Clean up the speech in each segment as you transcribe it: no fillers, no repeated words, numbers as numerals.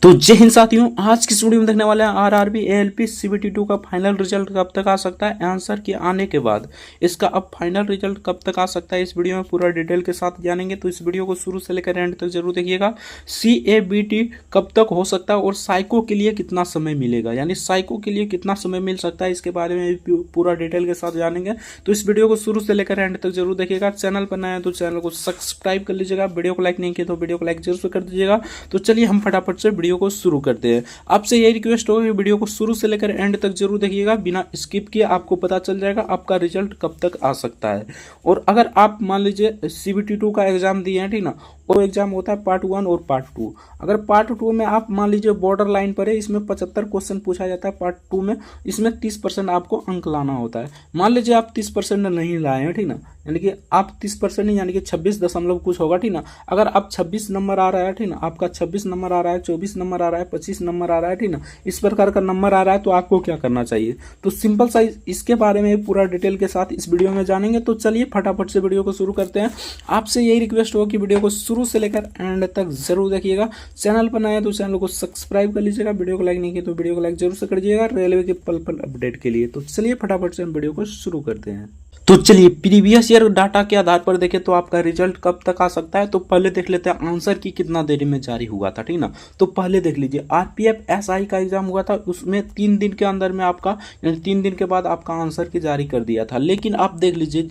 तो जय हिंद साथियों, आज की इस वीडियो में देखने वाले हैं आरआरबी एएलपी सीबीटी 2 का फाइनल रिजल्ट कब तक आ सकता है। आंसर के आने के बाद इसका अब फाइनल रिजल्ट कब तक आ सकता है, इस वीडियो में पूरा डिटेल के साथ जानेंगे। तो इस वीडियो को शुरू से लेकर एंड तक जरूर देखिएगा। सीएबीटी कब तक हो सकता है और साइको के लिए कितना समय मिलेगा, यानी साइको के लिए कितना समय मिल सकता है, इसके बारे में पूरा डिटेल के साथ जानेंगे। तो इस वीडियो को शुरू से लेकर एंड तक जरूर देखिएगा। चैनल पर नया है तो चैनल को सब्सक्राइब कर लीजिएगा। वीडियो को लाइक नहीं किया तो वीडियो को लाइक जरूर कर दीजिएगा। तो चलिए हम फटाफट से वीडियो को शुरू करते हैं। आपसे यही रिक्वेस्ट होगा कि वीडियो को शुरू से लेकर एंड तक जरूर देखिएगा, बिना स्किप किए आपको पता चल जाएगा आपका रिजल्ट कब तक आ सकता है। और अगर आप मान लीजिए सीबीटी 2 का एग्जाम दिए हैं, ठीक ना, और एग्जाम होता है पार्ट 1 और पार्ट 2। अगर पार्ट 2 में आप मान लीजिए बॉर्डर लाइन पर है, इसमें 75 क्वेश्चन पूछा जाता है। पार्ट 2 में इसमें 30% आपको अंक लाना होता है। मान लीजिए आप 30% नहीं लाए हैं, ठीक ना, यानी कि आप 30% नहीं, यानी कि 26 दशमलव कुछ होगा, ठीक ना। अगर आप 26 नंबर आ रहा है, ठीक ना, आपका 26 नंबर आ रहा है, 24 नंबर आ रहा है, 25 नंबर आ रहा है, ठीक ना, इस प्रकार का नंबर आ रहा है, तो आपको क्या करना चाहिए। तो सिंपल सा इसके बारे में पूरा डिटेल के साथ इस वीडियो में जानेंगे। तो चलिए फटाफट से वीडियो को शुरू करते हैं। आपसे यही रिक्वेस्ट होगा कि वीडियो को शुरू से लेकर एंड तक जरूर देखिएगा। चैनल पर नया है तो चैनल को सब्सक्राइब कर लीजिएगा। वीडियो को लाइक नहीं किया तो वीडियो को लाइक जरूर से कर दीजिएगा रेलवे के पल पल अपडेट के लिए। तो चलिए फटाफट से हम वीडियो को शुरू करते हैं। तो चलिए प्रीवियस ईयर डाटा के आधार पर देखें तो आपका रिजल्ट कब तक आ सकता है। तो पहले देख लेते हैं आंसर की कितना देरी में जारी हुआ था, ठीक ना। तो पहले देख लीजिए आरपीएफ एसआई का एग्जाम हुआ था, उसमें 3 दिन के अंदर में आपका, यानी 3 दिन के बाद आपका आंसर की जारी कर दिया था। लेकिन आप देख लीजिए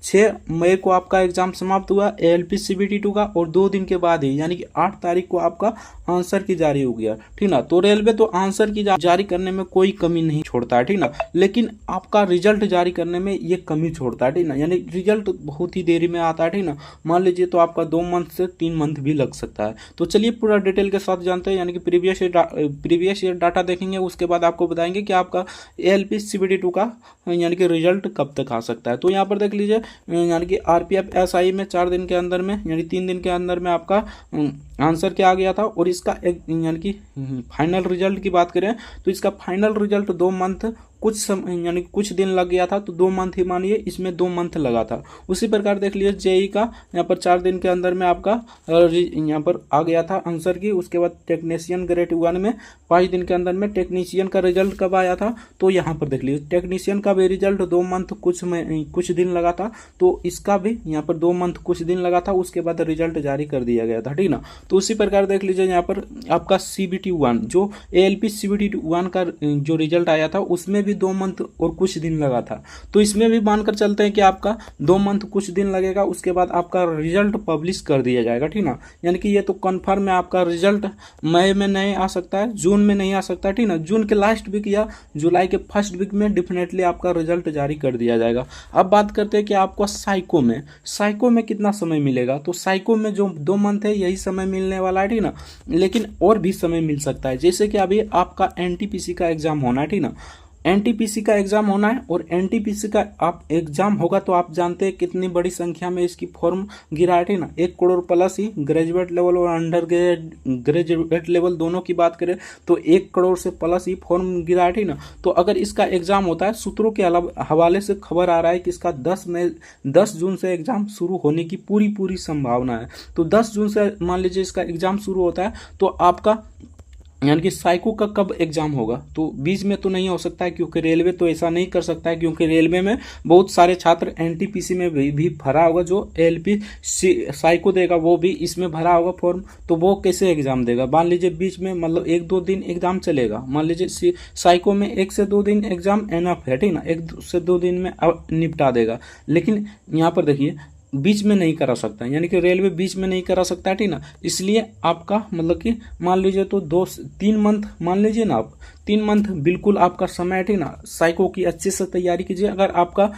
6 मई को आपका एग्जाम समाप्त हुआ एएलपी सीबीटी 2 का, और 2 दिन के बाद ही यानी कि 8 तारीख को आपका आंसर की जारी हो गया, ठीक ना। तो रेलवे तो आंसर की जारी करने में कोई कमी नहीं छोड़ता है, ठीक ना, लेकिन आपका रिजल्ट जारी करने में ये कमी छोड़ता है, ठीक ना, यानी रिजल्ट बहुत ही देरी में आता है, ठीक ना। मान लीजिए तो आपका 2 मंथ से 3 मंथ भी लग सकता है। तो चलिए पूरा डिटेल के साथ जानते हैं, यानी कि प्रीवियस ईयर डाटा देखेंगे, उसके बाद आपको बताएंगे कि आपका एएलपी सीबीटी 2 का यानी कि रिजल्ट कब तक आ सकता है। तो यहाँ पर देख लीजिए, यानी कि आरपीएफ एसआई में 4 दिन के अंदर में, यानी 3 दिन के अंदर में आपका आंसर क्या आ गया था। और इसका एक यानी कि फाइनल रिजल्ट की बात करें तो इसका फाइनल रिजल्ट 2 मंथ कुछ समय यानी कुछ दिन लग गया था, तो 2 मंथ ही मानिए, इसमें 2 मंथ लगा था। उसी प्रकार देख लीजिए जेई का यहाँ पर 4 दिन के अंदर में आपका यहाँ पर आ गया था आंसर की। उसके बाद टेक्नीशियन ग्रेड 1 में 5 दिन के अंदर में। टेक्नीशियन का रिजल्ट कब आया था, तो यहाँ पर देख लीजिए टेक्नीशियन का भी रिजल्ट 2 मंथ कुछ दिन लगा था, तो इसका भी यहाँ पर 2 मंथ कुछ दिन लगा था। उसके बाद रिजल्ट जारी कर दिया गया था, ठीक ना। तो उसी प्रकार देख लीजिए यहाँ पर आपका सीबीटी 1 जो एएलपी सीबीटी 1 का जो रिजल्ट आया था, उसमें भी 2 मंथ और कुछ दिन लगा था। तो इसमें भी मानकर चलते हैं कि आपका 2 मंथ कुछ दिन लगेगा, उसके बाद आपका रिजल्ट पब्लिश कर दिया जाएगा, ठीक ना। यानी कि ये तो कन्फर्म है, आपका रिजल्ट मई में नहीं आ सकता है, जून में नहीं आ सकता है, ठीक ना। जून के लास्ट वीक या जुलाई के फर्स्ट वीक में डेफिनेटली आपका रिजल्ट जारी कर दिया जाएगा। अब बात करते हैं कि आपको साइको में कितना समय मिलेगा। तो साइको में जो 2 मंथ है यही समय मिलने वाला है, ठीक ना, लेकिन और भी समय मिल सकता है। जैसे कि अभी आपका एनटीपीसी का एग्जाम होना है, ठीक ना, एनटीपीसी का एग्जाम होना है, और एनटीपीसी का आप एग्जाम होगा तो आप जानते हैं कितनी बड़ी संख्या में इसकी फॉर्म गिरा है, ना, 1 करोड़ प्लस ही। ग्रेजुएट लेवल और अंडर ग्रेजुएट लेवल दोनों की बात करें तो 1 करोड़ से प्लस ही फॉर्म गिरा है, ना। तो अगर इसका एग्जाम होता है, सूत्रों के हवाले से खबर आ रहा है कि इसका 10 जून से एग्जाम शुरू होने की पूरी संभावना है। तो 10 जून से मान लीजिए इसका एग्जाम शुरू होता है, तो आपका यानी कि साइको का कब एग्जाम होगा, तो बीच में तो नहीं हो सकता है, क्योंकि रेलवे तो ऐसा नहीं कर सकता है, क्योंकि रेलवे में बहुत सारे छात्र एनटीपीसी में भी भरा होगा, जो एएलपी साइको देगा वो भी इसमें भरा होगा फॉर्म। तो वो कैसे एग्जाम देगा। मान लीजिए बीच में मतलब 1-2 दिन एग्जाम चलेगा, मान लीजिए साइको में 1 से 2 दिन एग्जाम एनफ है, ठीक ना, 1 से 2 दिन में निपटा देगा। लेकिन यहाँ पर देखिए बीच में नहीं करा सकता, यानी कि रेलवे बीच में नहीं करा सकता, ठीक ना। इसलिए आपका मतलब कि मान लीजिए तो 2-3 मंथ मान लीजिए ना, आप 3 मंथ बिल्कुल आपका समय है, ठीक ना। साइको की अच्छे से तैयारी कीजिए। अगर आपका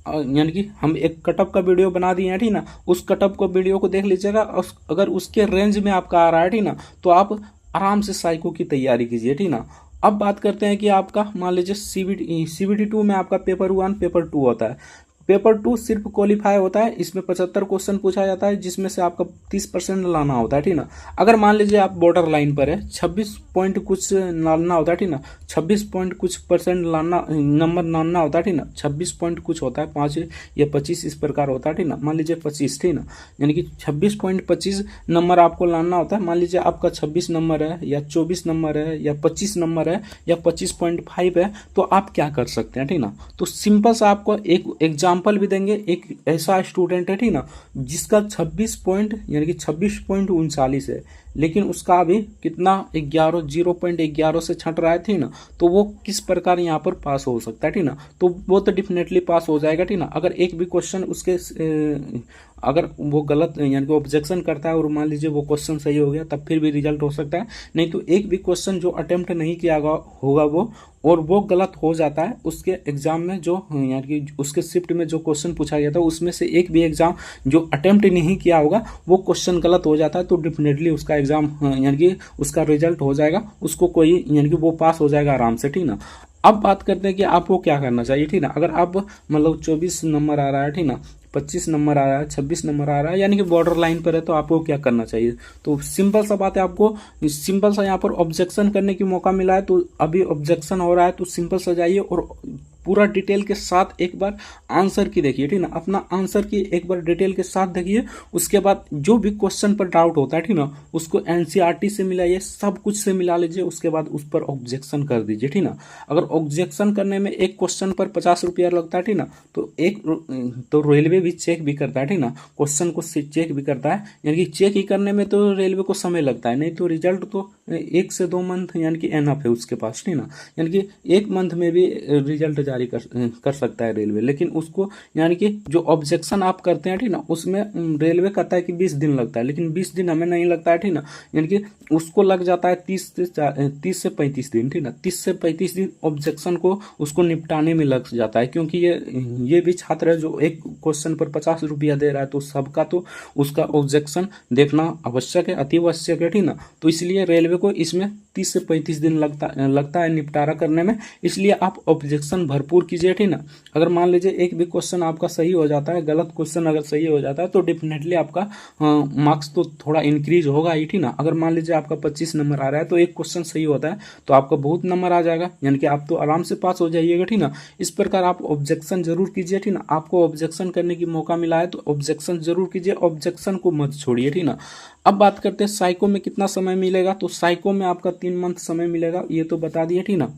यानी कि हम एक कटअप का वीडियो बना दिए हैं, ठीक ना, उस कटअप को वीडियो को देख लीजिएगा। अगर उसके रेंज में आपका आ रहा है, ठीक ना, तो आप आराम से साइको की तैयारी कीजिए, ठीक ना। अब बात करते हैं कि आपका मान लीजिए सीबीटी 2 में आपका पेपर 1 पेपर 2 होता है। पेपर 2 सिर्फ क्वालिफाई होता है, इसमें 75 क्वेश्चन पूछा जाता है जिसमें से आपका 30% लाना होता है, ठीक ना। अगर मान लीजिए आप बॉर्डर लाइन पर है, 26 पॉइंट कुछ लाना होता है, ठीक ना, 26 पॉइंट कुछ परसेंट लाना नंबर लाना होता है, ठीक ना, 26 पॉइंट कुछ होता है, 5 या 25 इस प्रकार होता है, ठीक ना। मान लीजिए 25, ठीक ना, यानी कि 26.25 नंबर आपको लाना होता है। मान लीजिए आपका 26 नंबर है या 24 नंबर है या 25 नंबर है या 25.5 है, तो आप क्या कर सकते हैं, ठीक ना। तो सिंपल सा आपको एक एग्जाम्पल भी देंगे। एक ऐसा स्टूडेंट है, ठीक ना, जिसका 26 पॉइंट यानी कि 26.39 है, लेकिन उसका अभी कितना 0.11 से छट रहा है, ठीक ना। तो वो किस प्रकार यहाँ पर पास हो सकता है, ठीक ना। तो वो तो डेफिनेटली पास हो जाएगा, ठीक ना। अगर एक भी क्वेश्चन उसके अगर वो गलत यानी कि ऑब्जेक्शन करता है और मान लीजिए वो क्वेश्चन सही हो गया, तब फिर भी रिजल्ट हो सकता है। नहीं तो एक भी क्वेश्चन जो अटेम्प्ट नहीं किया होगा वो, और वो गलत हो जाता है, उसके एग्जाम में जो यानी कि उसके शिफ्ट में जो क्वेश्चन पूछा गया था उसमें से एक भी एग्जाम जो अटेम्प्ट नहीं किया होगा वो क्वेश्चन गलत हो जाता है, तो डेफिनेटली उसका एग्जाम यानी कि उसका रिजल्ट हो जाएगा, उसको कोई यानी कि वो पास हो जाएगा आराम से, ठीक ना। अब बात करते हैं कि आपको क्या करना चाहिए, ठीक ना। अगर आप मतलब 24 नंबर आ रहा है, ठीक ना, 25 नंबर आ रहा है, 26 नंबर आ रहा है, यानी कि बॉर्डर लाइन पर है, तो आपको क्या करना चाहिए। तो सिंपल सा बात है, आपको सिंपल सा यहाँ पर ऑब्जेक्शन करने की मौका मिला है, तो अभी ऑब्जेक्शन हो रहा है, तो सिंपल सा जाइए और पूरा डिटेल के साथ एक बार आंसर की देखिए, ठीक ना। अपना आंसर की एक बार डिटेल के साथ देखिए। उसके बाद जो भी क्वेश्चन पर डाउट होता है, ठीक ना, उसको एनसीईआरटी से मिलाइए, सब कुछ से मिला लीजिए। उसके बाद उस पर ऑब्जेक्शन कर दीजिए, ठीक ना। अगर ऑब्जेक्शन करने में एक क्वेश्चन पर 50 रुपया लगता है, ठीक ना, तो रेलवे भी चेक भी करता है, ठीक ना, क्वेश्चन को चेक भी करता है। यानी कि चेक ही करने में तो रेलवे को समय लगता है, नहीं तो रिजल्ट तो 1 से 2 मंथ यानी कि एनफ है उसके पास, ठीक ना। यानी कि 1 मंथ में भी रिजल्ट जारी कर सकता है रेलवे। लेकिन उसको यानी कि जो ऑब्जेक्शन आप करते हैं, ठीक ना, उसमें रेलवे कहता है कि 20 दिन लगता है, लेकिन 20 दिन हमें नहीं लगता है, ठीक ना। यानी कि उसको लग जाता है 30 से 35 दिन, ठीक ना। 30 से 35 दिन ऑब्जेक्शन को उसको निपटाने में लग जाता है, क्योंकि ये भी छात्र है जो एक क्वेश्चन पर 50 रुपया दे रहा है, तो सबका तो उसका ऑब्जेक्शन देखना आवश्यक है, अति आवश्यक है, ठीक ना। तो इसलिए रेलवे को इसमें 30 से 35 दिन लगता है निपटारा करने में। इसलिए आप ऑब्जेक्शन भरपूर कीजिए, ठीक ना। अगर मान लीजिए एक भी क्वेश्चन आपका सही हो जाता है, गलत क्वेश्चन अगर सही हो जाता है, तो डेफिनेटली आपका मार्क्स तो थोड़ा इंक्रीज होगा ही, ठीक ना। अगर मान लीजिए आपका 25 नंबर आ रहा है, तो एक क्वेश्चन सही होता है तो आपका बहुत नंबर आ जाएगा, यानी कि आप तो आराम से पास हो जाइएगा, ठीक ना। इस प्रकार आप ऑब्जेक्शन जरूर कीजिए, ठीक ना। आपको ऑब्जेक्शन करने की मौका मिला है तो ऑब्जेक्शन जरूर कीजिए, ऑब्जेक्शन को मत छोड़िए, ठीक ना। अब बात करते हैं साइको में कितना समय मिलेगा। तो साइको में आपका 3 मंथ समय मिलेगा, ये तो बता दिए, ठीक ना।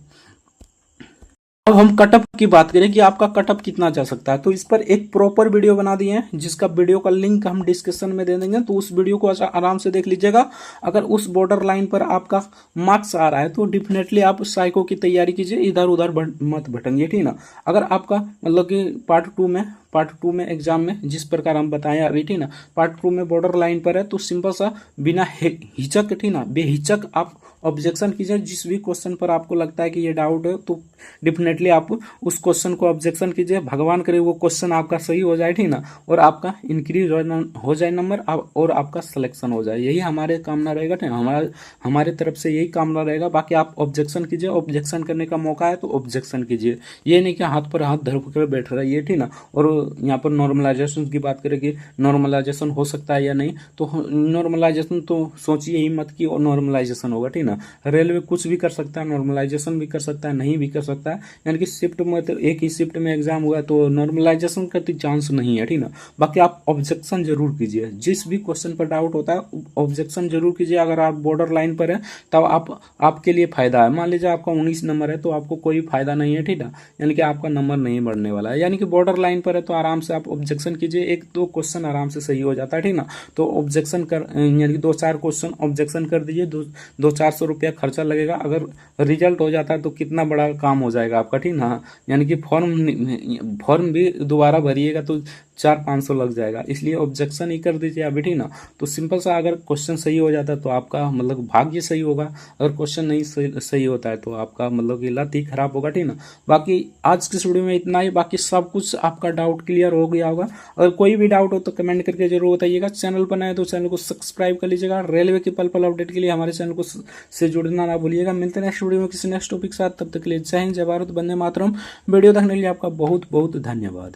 अब हम कटअप की बात करें कि आपका कटअप कितना जा सकता है, तो इस पर एक प्रॉपर वीडियो बना दिए हैं, जिसका वीडियो का लिंक हम डिस्क्रिप्शन में दे देंगे, तो उस वीडियो को आराम से देख लीजिएगा। अगर उस बॉर्डर लाइन पर आपका मार्क्स आ रहा है तो डेफिनेटली आप साइको की तैयारी कीजिए, इधर उधर मत भटकिए, ठीक ना। अगर आपका मतलब कि पार्ट टू में एग्जाम में जिस प्रकार हम बताएं अभी, ठीक ना, पार्ट 2 में बॉर्डर लाइन पर है, तो सिंपल सा बिना हिचक, ठीक ना, बेहिचक आप ऑब्जेक्शन कीजिए। जिस भी क्वेश्चन पर आपको लगता है कि ये डाउट है, तो डेफिनेटली आप उस क्वेश्चन को ऑब्जेक्शन कीजिए। भगवान करे वो क्वेश्चन आपका सही हो जाए, ठीक ना, और आपका इंक्रीज हो जाए नंबर और आपका सिलेक्शन हो जाए। यही हमारे कामना रहेगा, ठीक है, हमारे तरफ से यही कामना रहेगा। बाकी आप ऑब्जेक्शन कीजिए, ऑब्जेक्शन करने का मौका है तो ऑब्जेक्शन कीजिए। ये नहीं कि हाथ पर हाथ धर कर बैठ रहा है ये, ठीक ना। और यहाँ पर नॉर्मलाइजेशन की बात करें कि नॉर्मलाइजेशन हो सकता है या नहीं, तो नॉर्मलाइजेशन तो सोचिए ही मत कि नॉर्मलाइजेशन होगा, ठीक ना। रेलवे कुछ भी कर सकता है, नॉर्मलाइजेशन भी कर सकता है, नहीं भी कर सकता है। यानी कि शिफ्ट में तो एक ही शिफ्ट में एग्जाम हुआ तो नॉर्मलाइजेशन का तो चांस नहीं है, ठीक ना। बाकी आप ऑब्जेक्शन जरूर कीजिए, जिस भी क्वेश्चन पर डाउट होता है ऑब्जेक्शन जरूर कीजिए। अगर आप बॉर्डर लाइन पर है तब आपके लिए फायदा है। मान लीजिए आपका 19 नंबर है तो आपको कोई फायदा नहीं है, ठीक है, यानी कि आपका नंबर नहीं बढ़ने वाला है। यानी कि बॉर्डर लाइन पर है तो आराम से आप ऑब्जेक्शन कीजिए, 1-2 क्वेश्चन आराम से सही हो जाता है, ठीक ना। तो ऑब्जेक्शन कर यानी कि 2-4 क्वेश्चन ऑब्जेक्शन कर दीजिए, 200-400 रुपया खर्चा लगेगा। अगर रिजल्ट हो जाता है तो कितना बड़ा काम हो जाएगा आपका, ठीक ना। यानी कि फॉर्म भी दोबारा भरिएगा तो 400-500 लग जाएगा, इसलिए ऑब्जेक्शन ही कर दीजिए अभी, ठीक ना। तो सिंपल सा अगर क्वेश्चन सही हो जाता है तो आपका मतलब भाग्य सही होगा, अगर क्वेश्चन नहीं सही होता है तो आपका मतलब कि लत ही खराब होगा, ठीक ना। बाकी आज की वीडियो में इतना ही, बाकी सब कुछ आपका डाउट क्लियर हो गया होगा। अगर कोई भी डाउट हो तो कमेंट करके जरूर बताइएगा। चैनल पर नए तो चैनल को सब्सक्राइब कर लीजिएगा। रेलवे की पल पल अपडेट के लिए हमारे चैनल को से जुड़ना ना भूलिएगा। मिलते हैं नेक्स्ट वीडियो में किसी नेक्स्ट टॉपिक के साथ, तब तक के लिए जय हिंद, जय भारत, वंदे मातरम। वीडियो देखने के लिए आपका बहुत बहुत धन्यवाद।